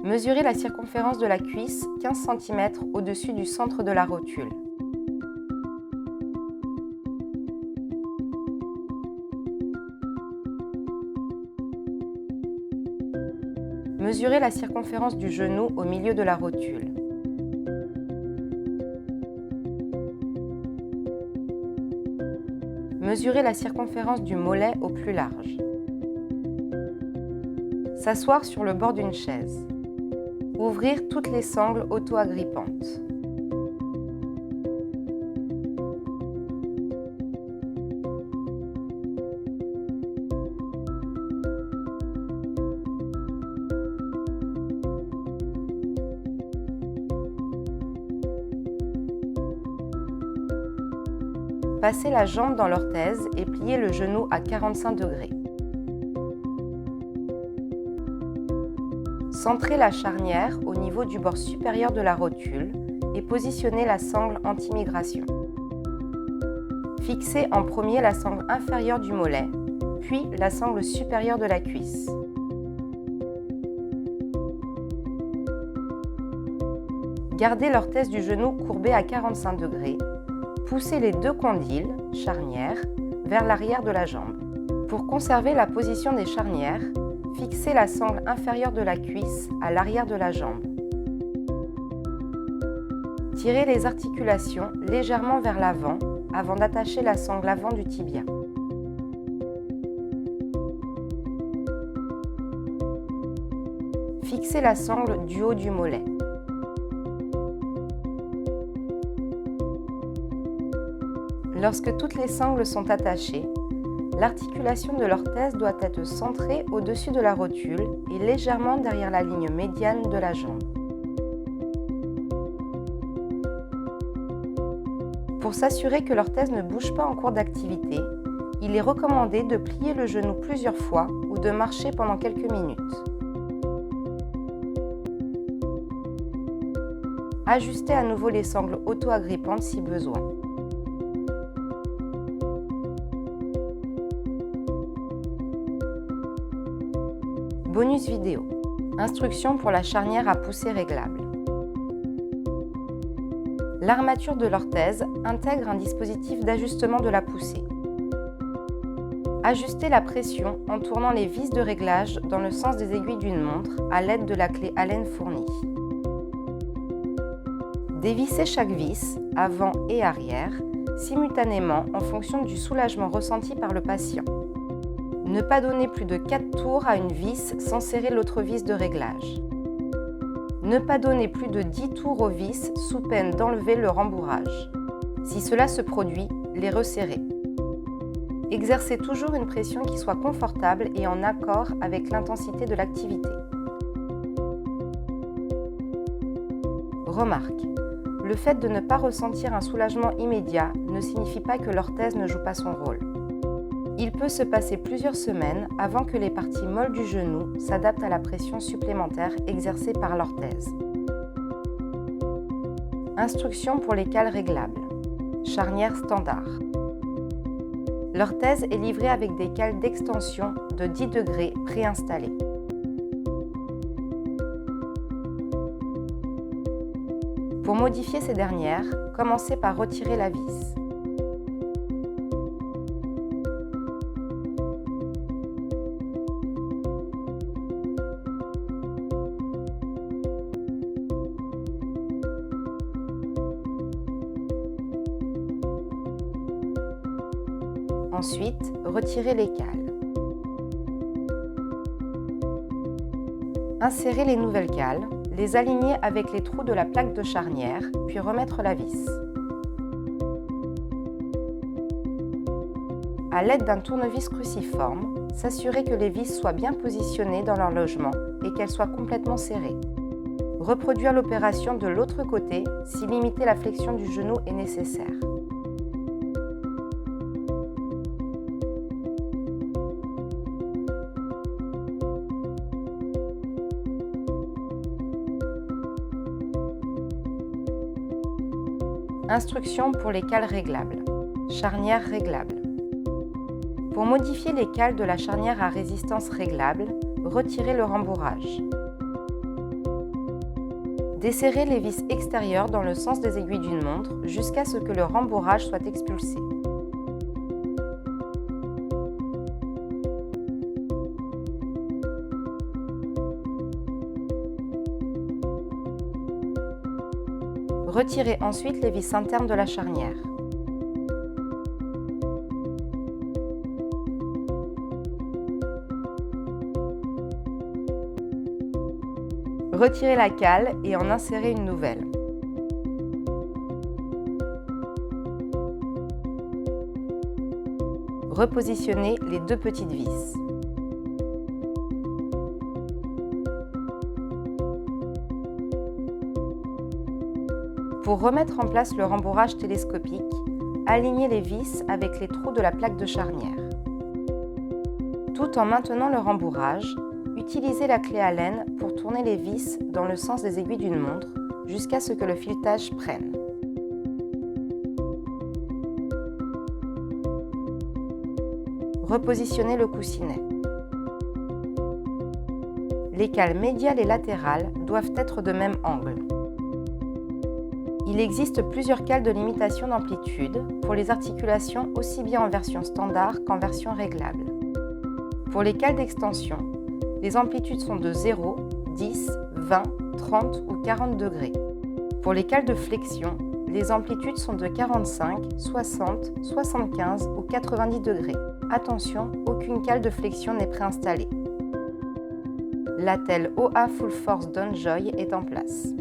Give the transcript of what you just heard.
Mesurez la circonférence de la cuisse 15 cm au-dessus du centre de la rotule. Mesurez la circonférence du genou au milieu de la rotule. Mesurez la circonférence du mollet au plus large. S'asseoir sur le bord d'une chaise. Ouvrir toutes les sangles auto-agrippantes. Passez la jambe dans l'orthèse et pliez le genou à 45 degrés. Centrez la charnière au niveau du bord supérieur de la rotule et positionnez la sangle anti-migration. Fixez en premier la sangle inférieure du mollet, puis la sangle supérieure de la cuisse. Gardez l'orthèse du genou courbée à 45 degrés. Poussez les deux condyles, charnières, vers l'arrière de la jambe. Pour conserver la position des charnières, fixez la sangle inférieure de la cuisse à l'arrière de la jambe. Tirez les articulations légèrement vers l'avant avant d'attacher la sangle avant du tibia. Fixez la sangle du haut du mollet. Lorsque toutes les sangles sont attachées, l'articulation de l'orthèse doit être centrée au-dessus de la rotule et légèrement derrière la ligne médiane de la jambe. Pour s'assurer que l'orthèse ne bouge pas en cours d'activité, il est recommandé de plier le genou plusieurs fois ou de marcher pendant quelques minutes. Ajustez à nouveau les sangles auto-agrippantes si besoin. Bonus vidéo. Instructions pour la charnière à poussée réglable. L'armature de l'orthèse intègre un dispositif d'ajustement de la poussée. Ajustez la pression en tournant les vis de réglage dans le sens des aiguilles d'une montre à l'aide de la clé Allen fournie. Dévissez chaque vis, avant et arrière, simultanément en fonction du soulagement ressenti par le patient. Ne pas donner plus de 4 tours à une vis sans serrer l'autre vis de réglage. Ne pas donner plus de 10 tours aux vis sous peine d'enlever le rembourrage. Si cela se produit, les resserrer. Exercez toujours une pression qui soit confortable et en accord avec l'intensité de l'activité. Remarque. Le fait de ne pas ressentir un soulagement immédiat ne signifie pas que l'orthèse ne joue pas son rôle. Il peut se passer plusieurs semaines avant que les parties molles du genou s'adaptent à la pression supplémentaire exercée par l'orthèse. Instructions pour les cales réglables. Charnière standard. L'orthèse est livrée avec des cales d'extension de 10 degrés préinstallées. Pour modifier ces dernières, commencez par retirer la vis. Ensuite, retirez les cales. Insérez les nouvelles cales, les aligner avec les trous de la plaque de charnière, puis remettre la vis. À l'aide d'un tournevis cruciforme, s'assurer que les vis soient bien positionnées dans leur logement et qu'elles soient complètement serrées. Reproduire l'opération de l'autre côté si limiter la flexion du genou est nécessaire. Instructions pour les cales réglables. Charnière réglable. Pour modifier les cales de la charnière à résistance réglable, retirez le rembourrage. Desserrez les vis extérieures dans le sens des aiguilles d'une montre jusqu'à ce que le rembourrage soit expulsé. Retirez ensuite les vis internes de la charnière. Retirez la cale et en insérez une nouvelle. Repositionnez les deux petites vis. Pour remettre en place le rembourrage télescopique, alignez les vis avec les trous de la plaque de charnière. Tout en maintenant le rembourrage, utilisez la clé Allen pour tourner les vis dans le sens des aiguilles d'une montre jusqu'à ce que le filetage prenne. Repositionnez le coussinet. Les cales médiales et latérales doivent être de même angle. Il existe plusieurs cales de limitation d'amplitude pour les articulations aussi bien en version standard qu'en version réglable. Pour les cales d'extension, les amplitudes sont de 0, 10, 20, 30 ou 40 degrés. Pour les cales de flexion, les amplitudes sont de 45, 60, 75 ou 90 degrés. Attention, aucune cale de flexion n'est préinstallée. L'attelle OA Full Force DonJoy est en place.